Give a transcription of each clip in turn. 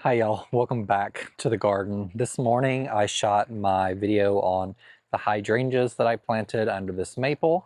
Hi y'all, welcome back to the garden. This morning I shot my video on the hydrangeas that I planted under this maple,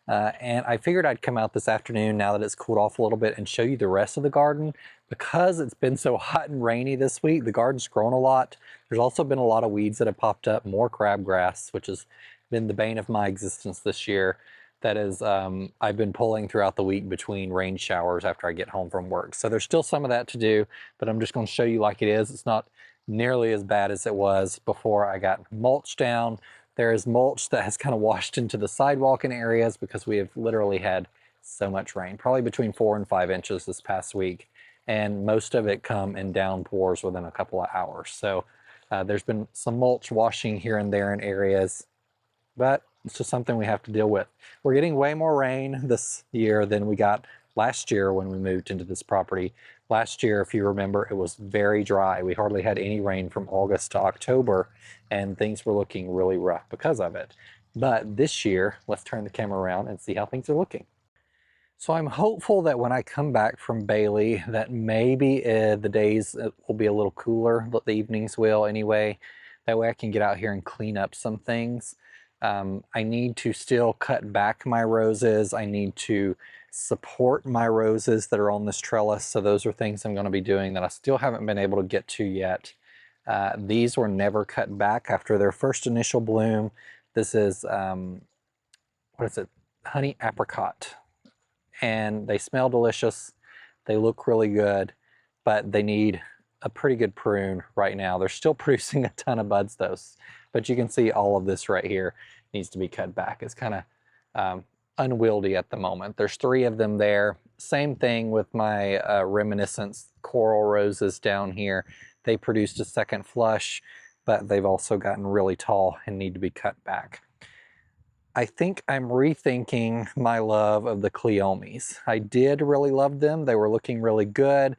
and I figured I'd come out this afternoon now that it's cooled off a little bit and show you the rest of the garden. Because it's been so hot and rainy this week, the garden's grown a lot. There's also been a lot of weeds that have popped up, more crabgrass, which has been the bane of my existence this year. That is, I've been pulling throughout the week between rain showers after I get home from work. So there's still some of that to do, but I'm just going to show you like it is. It's not nearly as bad as it was before I got mulch down. There is mulch that has kind of washed into the sidewalk in areas because we have literally had so much rain, probably between 4 and 5 inches this past week. And most of it come in downpours within a couple of hours. So there's been some mulch washing here and there in areas, but it's just something we have to deal with. We're getting way more rain this year than we got last year when we moved into this property. Last year, if you remember, it was very dry. We hardly had any rain from August to October, and things were looking really rough because of it. But this year, let's turn the camera around and see how things are looking. So I'm hopeful that when I come back from Bailey, that maybe the days will be a little cooler, but the evenings will anyway. That way I can get out here and clean up some things. I need to still cut back my roses. I need to support my roses that are on this trellis. So those are things I'm going to be doing that I still haven't been able to get to yet. These were never cut back after their first initial bloom. This is, what is it? Honey apricot. And they smell delicious. They look really good, but they need a pretty good prune right now. They're still producing a ton of buds though. But you can see all of this right here needs to be cut back. It's kind of unwieldy at the moment. There's 3 of them there. Same thing with my reminiscence coral roses down here. They produced a second flush, but they've also gotten really tall and need to be cut back. I think I'm rethinking my love of the 𝗖𝗢𝗗𝗘𝗦s. I did really love them. They were looking really good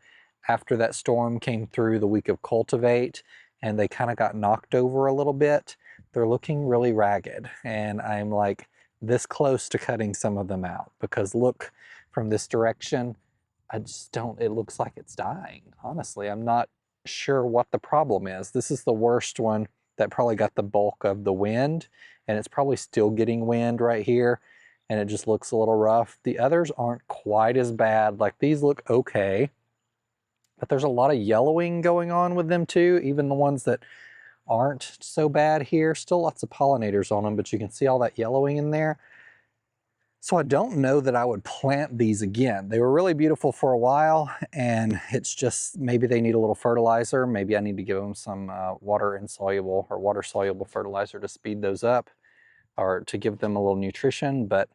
after that storm came through the week of Cultivate, and they kind of got knocked over a little bit. They're looking really ragged, and I'm like this close to cutting some of them out because look, from this direction, I just don't, it looks like it's dying. Honestly, I'm not sure what the problem is. This is the worst one that probably got the bulk of the wind, and it's probably still getting wind right here, and it just looks a little rough. The others aren't quite as bad. Like these look okay, but there's a lot of yellowing going on with them too. Even the ones that aren't so bad here, still lots of pollinators on them, but you can see all that yellowing in there. So I don't know that I would plant these again. They were really beautiful for a while, and it's just maybe they need a little fertilizer. Maybe I need to give them some water insoluble or water soluble fertilizer to speed those up or to give them a little nutrition. But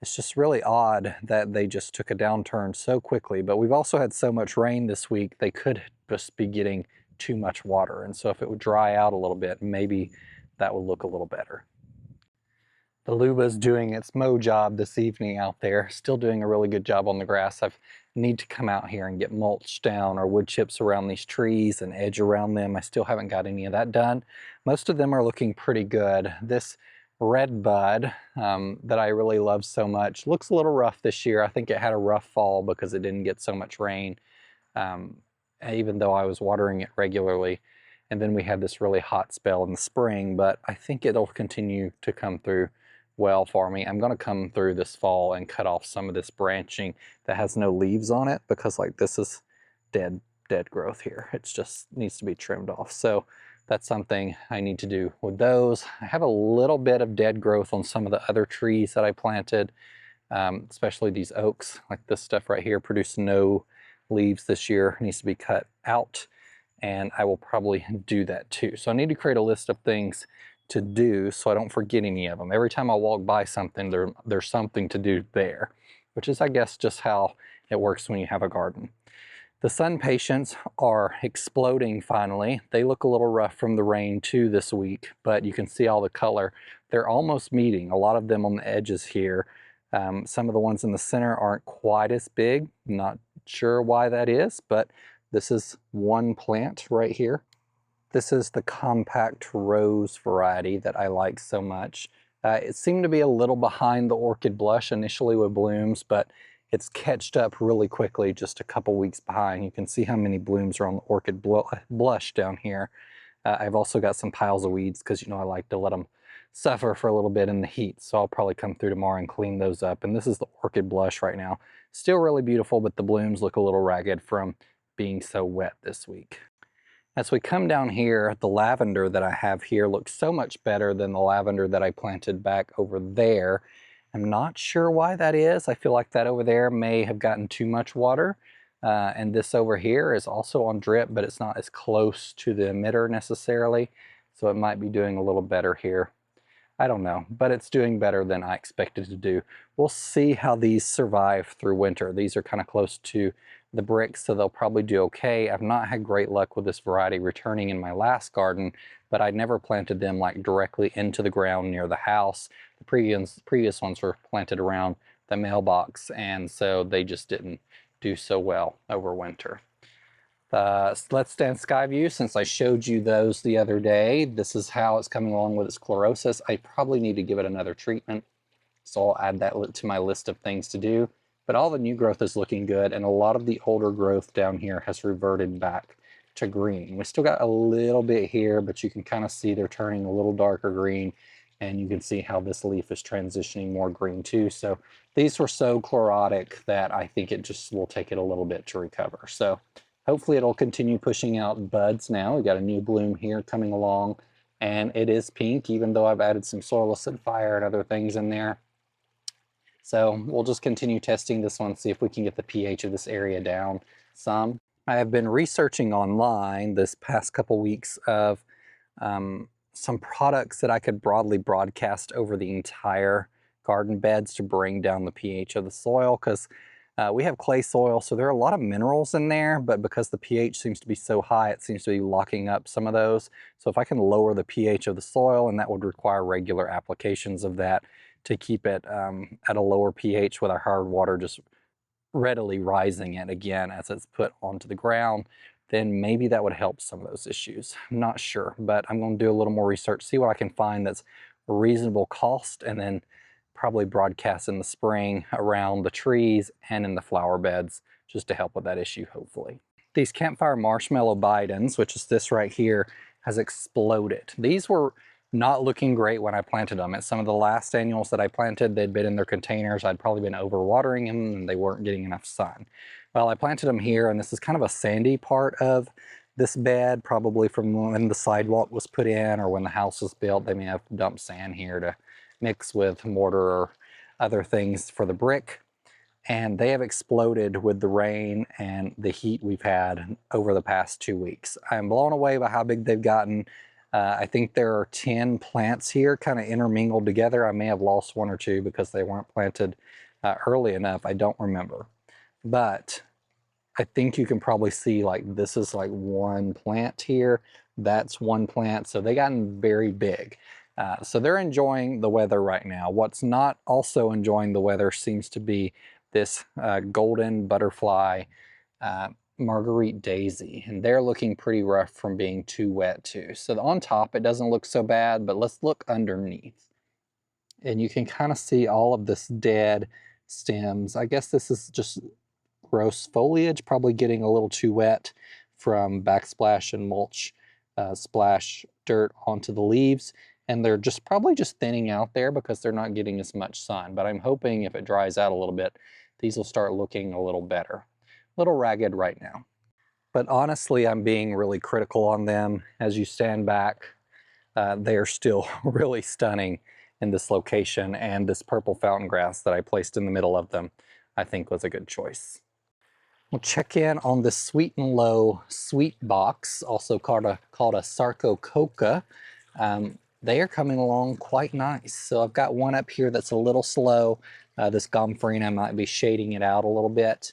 it's just really odd that they just took a downturn so quickly. But we've also had so much rain this week, they could just be getting too much water. And so if it would dry out a little bit, maybe that would look a little better. The 𝗪𝗑𝗪's doing its mow job this evening out there, still doing a really good job on the grass. I need to come out here and get mulch down or wood chips around these trees and edge around them. I still haven't got any of that done. Most of them are looking pretty good. This red bud that I really love so much looks a little rough this year. I think it had a rough fall because it didn't get so much rain, even though I was watering it regularly. And then we had this really hot spell in the spring, but I think it'll continue to come through well for me. I'm going to come through this fall and cut off some of this branching that has no leaves on it because like this is dead growth here. It just needs to be trimmed off. So that's something I need to do with those. I have a little bit of dead growth on some of the other trees that I planted, especially these oaks. Like this stuff right here produced no leaves this year. It needs to be cut out, and I will probably do that too. So I need to create a list of things to do so I don't forget any of them. Every time I walk by something, there's something to do there, which is, I guess, just how it works when you have a garden. The SunPatiens are exploding finally. They look a little rough from the rain too this week, but you can see all the color. They're almost meeting, a lot of them on the edges here. Some of the ones in the center aren't quite as big. I'm not sure why that is, but this is one plant right here. This is the compact rose variety that I like so much. It seemed to be a little behind the orchid blush initially with blooms, but it's catched up really quickly, just a couple weeks behind. You can see how many blooms are on the orchid blush down here. I've also got some piles of weeds because, you know, I like to let them suffer for a little bit in the heat. So I'll probably come through tomorrow and clean those up. And this is the orchid blush right now. Still really beautiful, but the blooms look a little ragged from being so wet this week. As we come down here, the lavender that I have here looks so much better than the lavender that I planted back over there. I'm not sure why that is. I feel like that over there may have gotten too much water. And this over here is also on drip, but it's not as close to the emitter necessarily. So it might be doing a little better here. I don't know, but it's doing better than I expected to do. We'll see how these survive through winter. These are kind of close to the bricks, so they'll probably do okay. I've not had great luck with this variety returning in my last garden, but I never planted them like directly into the ground near the house. The previous ones were planted around the mailbox, and so they just didn't do so well over winter. Let's Stand Sky View, since I showed you those the other day, this is how it's coming along with its chlorosis. I probably need to give it another treatment, so I'll add that to my list of things to do. But all the new growth is looking good, and a lot of the older growth down here has reverted back to green. We still got a little bit here, but you can kind of see they're turning a little darker green, and you can see how this leaf is transitioning more green too. So these were so chlorotic that I think it just will take it a little bit to recover. So hopefully it'll continue pushing out buds now. We got a new bloom here coming along, and it is pink, even though I've added some soil acidifier and other things in there. So we'll just continue testing this one, see if we can get the pH of this area down some. I have been researching online this past couple weeks of some products that I could broadly broadcast over the entire garden beds to bring down the pH of the soil, because we have clay soil, so there are a lot of minerals in there, but because the pH seems to be so high, it seems to be locking up some of those. So if I can lower the pH of the soil, and that would require regular applications of that to keep it at a lower pH with our hard water just readily rising it again as it's put onto the ground, then maybe that would help some of those issues. I'm not sure, but I'm going to do a little more research, see what I can find that's a reasonable cost, and then probably broadcast in the spring around the trees and in the flower beds just to help with that issue, hopefully. These Campfire Marshmallow Bidens, which is this right here, has exploded. These were not looking great when I planted them. At some of the last annuals that I planted, they'd been in their containers. I'd probably been overwatering them and they weren't getting enough sun. Well, I planted them here, and this is kind of a sandy part of this bed, probably from when the sidewalk was put in or when the house was built. They may have dumped sand here to mix with mortar or other things for the brick. And they have exploded with the rain and the heat we've had over the past 2 weeks. I'm blown away by how big they've gotten. I think there are 10 plants here kind of intermingled together. I may have lost 1 or 2 because they weren't planted early enough. I don't remember. But I think you can probably see, like, this is like 1 plant here. That's 1 plant. So they've gotten very big. So they're enjoying the weather right now. What's not also enjoying the weather seems to be this golden butterfly Marguerite Daisy, and they're looking pretty rough from being too wet too. So on top it doesn't look so bad, but let's look underneath. And you can kind of see all of this dead stems. I guess this is just gross foliage, probably getting a little too wet from backsplash and mulch splash dirt onto the leaves. And they're just probably just thinning out there because they're not getting as much sun. But I'm hoping if it dries out a little bit, these will start looking a little better. A little ragged right now. But honestly, I'm being really critical on them. As you stand back, they are still really stunning in this location. And this purple fountain grass that I placed in the middle of them, I think was a good choice. We'll check in on the Sweet and Low Sweetbox, also called a 𝗧𝗛𝗡𝗧𝗦. They are coming along quite nice. So I've got one up here that's a little slow. This gomphrena might be shading it out a little bit.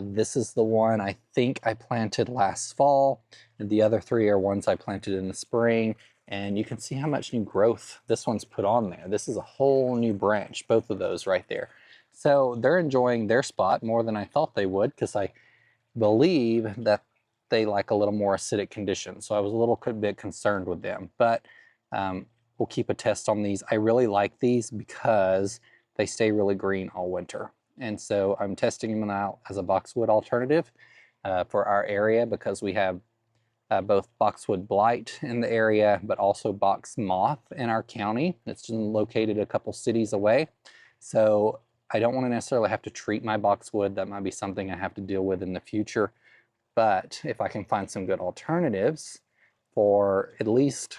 This is the one I think I planted last fall, and the other 3 are ones I planted in the spring. And you can see how much new growth this one's put on there. This is a whole new branch, both of those right there. So they're enjoying their spot more than I thought they would, because I believe that they like a little more acidic conditions. So I was a little bit concerned with them, but we'll keep a test on these. I really like these because they stay really green all winter. and so I'm testing them out as a boxwood alternative for our area, because we have both boxwood blight in the area, but also box moth in our county. It's located a couple cities away. So I don't want to necessarily have to treat my boxwood. That might be something I have to deal with in the future. But if I can find some good alternatives for at least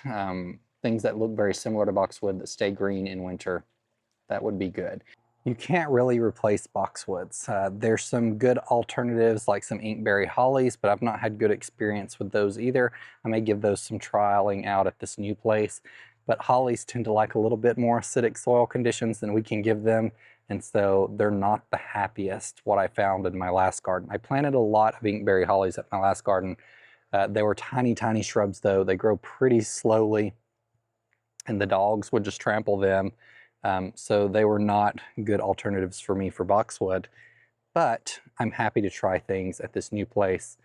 things that look very similar to boxwood that stay green in winter, that would be good. You can't really replace boxwoods. There's some good alternatives like some inkberry hollies, but I've not had good experience with those either. I may give those some trialing out at this new place. But hollies tend to like a little bit more acidic soil conditions than we can give them, and so they're not the happiest, what I found in my last garden. I planted a lot of inkberry hollies at my last garden. They were tiny, tiny shrubs though. They grow pretty slowly, and the dogs would just trample them. So they were not good alternatives for me for boxwood, but I'm happy to try things at this new place.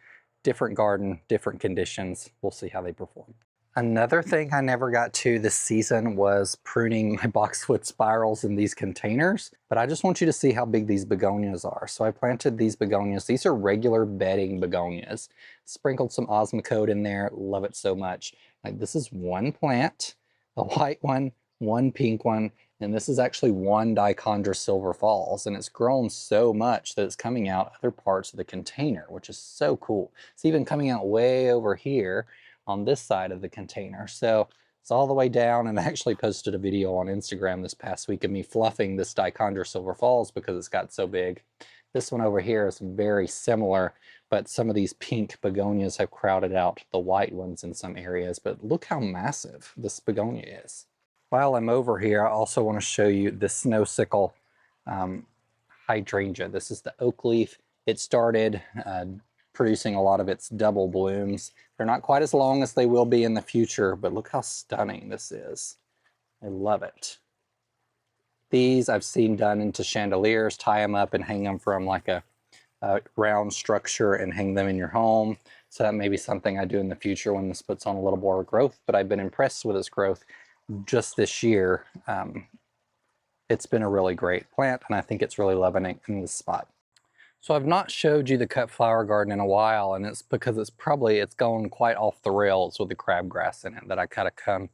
Different garden, different conditions. We'll see how they perform. Another thing I never got to this season was pruning my boxwood spirals in these containers, but I just want you to see how big these begonias are. So I planted these begonias. These are regular bedding begonias. Sprinkled some Osmocote in there. Love it so much. Like, this is one plant, a white one, one pink one, and this is actually one 𝗣𝗥𝗚𝗧𝗦, and it's grown so much that it's coming out other parts of the container, which is so cool. It's even coming out way over here on this side of the container. So it's all the way down, and I actually posted a video on Instagram this past week of me fluffing this 𝗣𝗥𝗚𝗧𝗦 because it's got so big. This one over here is very similar, but some of these pink begonias have crowded out the white ones in some areas, but look how massive this begonia is. While I'm over here, I also want to show you the snow sickle hydrangea. This is the oak leaf. It started producing a lot of its double blooms. They're not quite as long as they will be in the future, but look how stunning this is. I love it. These I've seen done into chandeliers. Tie them up and hang them from like a round structure and hang them in your home. So that may be something I do in the future when this puts on a little more growth, but I've been impressed with its growth just this year. It's been a really great plant, and I think it's really loving it in this spot. So I've not showed you the cut flower garden in a while, and it's because it's gone quite off the rails with the crabgrass in it that I gotta come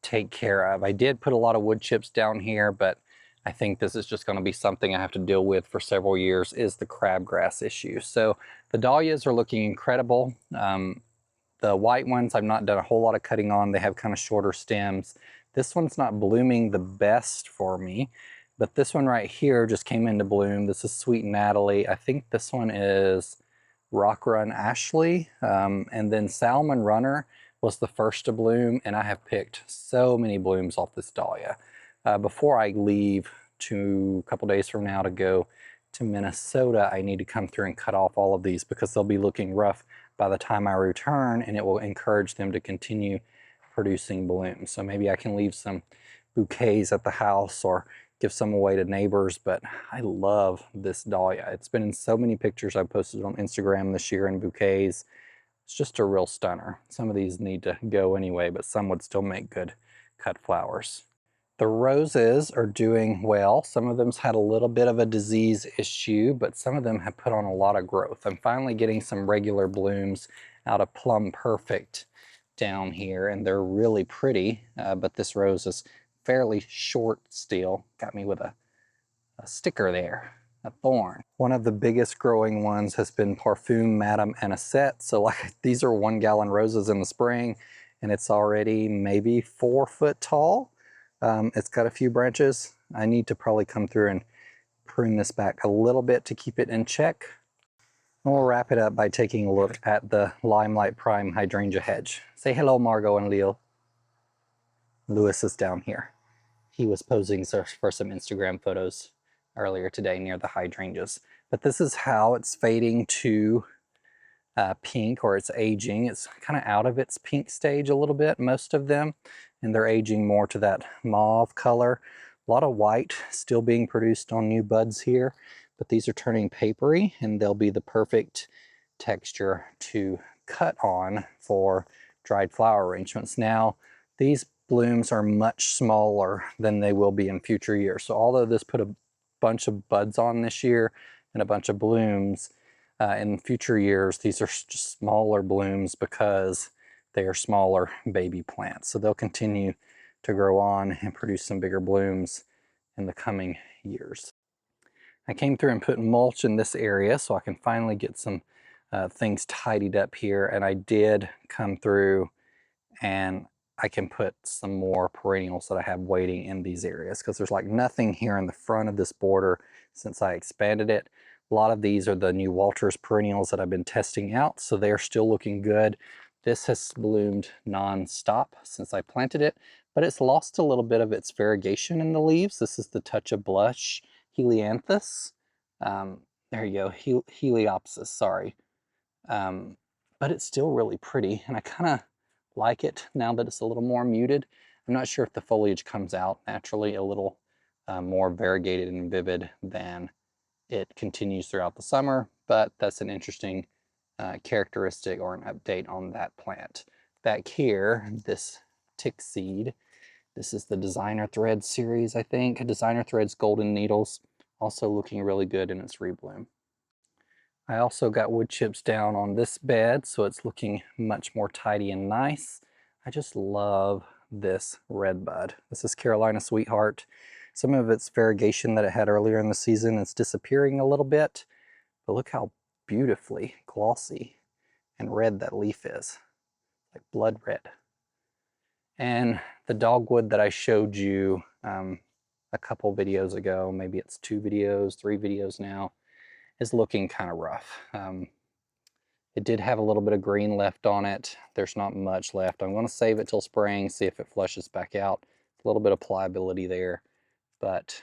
take care of. I did put a lot of wood chips down here, but I think this is just going to be something I have to deal with for several years, is the crabgrass issue. So the dahlias are looking incredible. The white ones I've not done a whole lot of cutting on. They have kind of shorter stems. This one's not blooming the best for me, but this one right here just came into bloom. This is Sweet Natalie. I think this one is Rock Run Ashley. And then Salmon Runner was the first to bloom, and I have picked so many blooms off this dahlia. Before I leave a couple days from now to go to Minnesota, I need to come through and cut off all of these because they'll be looking rough by the time I return, and it will encourage them to continue producing blooms. So maybe I can leave some bouquets at the house or give some away to neighbors, but I love this dahlia. It's been in so many pictures I've posted on Instagram this year in bouquets. It's just a real stunner. Some of these need to go anyway, but some would still make good cut flowers. The roses are doing well. Some of them's had a little bit of a disease issue, but some of them have put on a lot of growth. I'm finally getting some regular blooms out of Plum Perfect down here, and they're really pretty, but this rose is fairly short still. Got me with a sticker there, a thorn. One of the biggest growing ones has been Parfum Madame Anisette. So like, these are 1 gallon roses in the spring, and it's already maybe 4 foot tall. It's got a few branches. I need to probably come through and prune this back a little bit to keep it in check. And we'll wrap it up by taking a look at the Limelight Prime hydrangea hedge. Say hello, Margot and Leo. Lewis is down here. He was posing for some Instagram photos earlier today near the hydrangeas. But this is how it's fading to pink, or it's aging. It's kind of out of its pink stage a little bit, most of them, and they're aging more to that mauve color. A lot of white still being produced on new buds here, but these are turning papery, and they'll be the perfect texture to cut on for dried flower arrangements. Now, these blooms are much smaller than they will be in future years. So although this put a bunch of buds on this year and a bunch of blooms. In future years, these are just smaller blooms because they are smaller baby plants. So they'll continue to grow on and produce some bigger blooms in the coming years. I came through and put mulch in this area so I can finally get some things tidied up here, and I did come through and I can put some more perennials that I have waiting in these areas because there's like nothing here in the front of this border since I expanded it. A lot of these are the new Walters perennials that I've been testing out, so they're still looking good. This has bloomed non-stop since I planted it, but it's lost a little bit of its variegation in the leaves. This is the Touch of Blush Helianthus. There you go, Heliopsis, sorry. But it's still really pretty, and I kind of like it now that it's a little more muted. I'm not sure if the foliage comes out naturally a little more variegated and vivid than it continues throughout the summer, but that's an interesting characteristic or an update on that plant. Back here, this tick seed, this is the Designer Threads series, I think. Designer Threads Golden Needles, also looking really good in its rebloom. I also got wood chips down on this bed, so it's looking much more tidy and nice. I just love this red bud. This is Carolina Sweetheart. Some of its variegation that it had earlier in the season is disappearing a little bit, but look how beautifully glossy and red that leaf is, like blood red. And the dogwood that I showed you a couple videos ago, maybe it's 2 videos, 3 videos now, is looking kind of rough. It did have a little bit of green left on it. There's not much left. I'm going to save it till spring, see if it flushes back out. A little bit of pliability there, but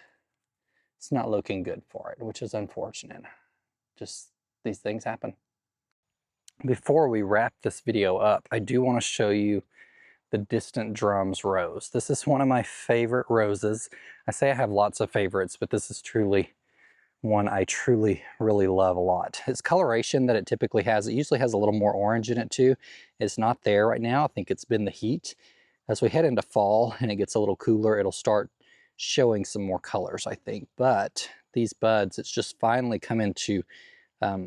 it's not looking good for it, which is unfortunate. Just these things happen. Before we wrap this video up, I do want to show you the Distant Drums rose. This is one of my favorite roses. I say I have lots of favorites, but this is truly one I really love a lot. Its coloration that it typically has, it usually has a little more orange in it too. It's not there right now. I think it's been the heat. As we head into fall and it gets a little cooler, it'll start showing some more colors, I think. But these buds, it's just finally come into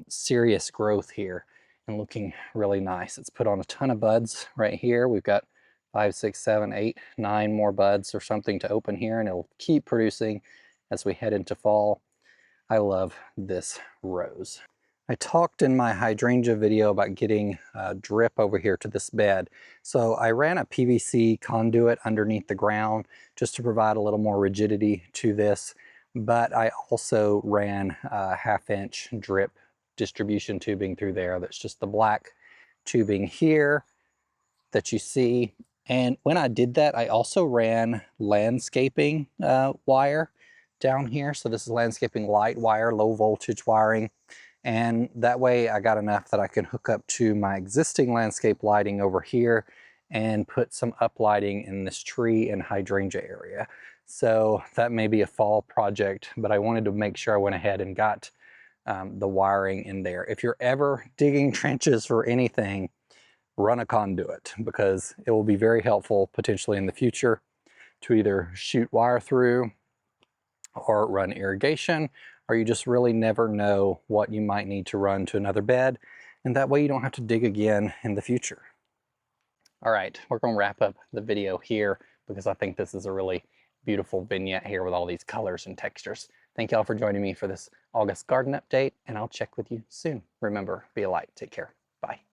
serious growth here and looking really nice. It's put on a ton of buds right here. We've got 5, 6, 7, 8, 9 more buds or something to open here, and it'll keep producing as we head into fall. I love this rose. I talked in my hydrangea video about getting drip over here to this bed. So I ran a PVC conduit underneath the ground just to provide a little more rigidity to this, but I also ran a 1/2-inch drip distribution tubing through there. That's just the black tubing here that you see. And when I did that, I also ran landscaping wire down here. So this is landscaping light wire, low voltage wiring. And that way I got enough that I can hook up to my existing landscape lighting over here and put some uplighting in this tree and hydrangea area. So that may be a fall project, but I wanted to make sure I went ahead and got the wiring in there. If you're ever digging trenches for anything, run a conduit, because it will be very helpful potentially in the future to either shoot wire through or run irrigation, or you just really never know what you might need to run to another bed, and that way you don't have to dig again in the future. All right, we're going to wrap up the video here because I think this is a really beautiful vignette here with all these colors and textures. Thank y'all for joining me for this August garden update, and I'll check with you soon. Remember, be a light. Take care. Bye.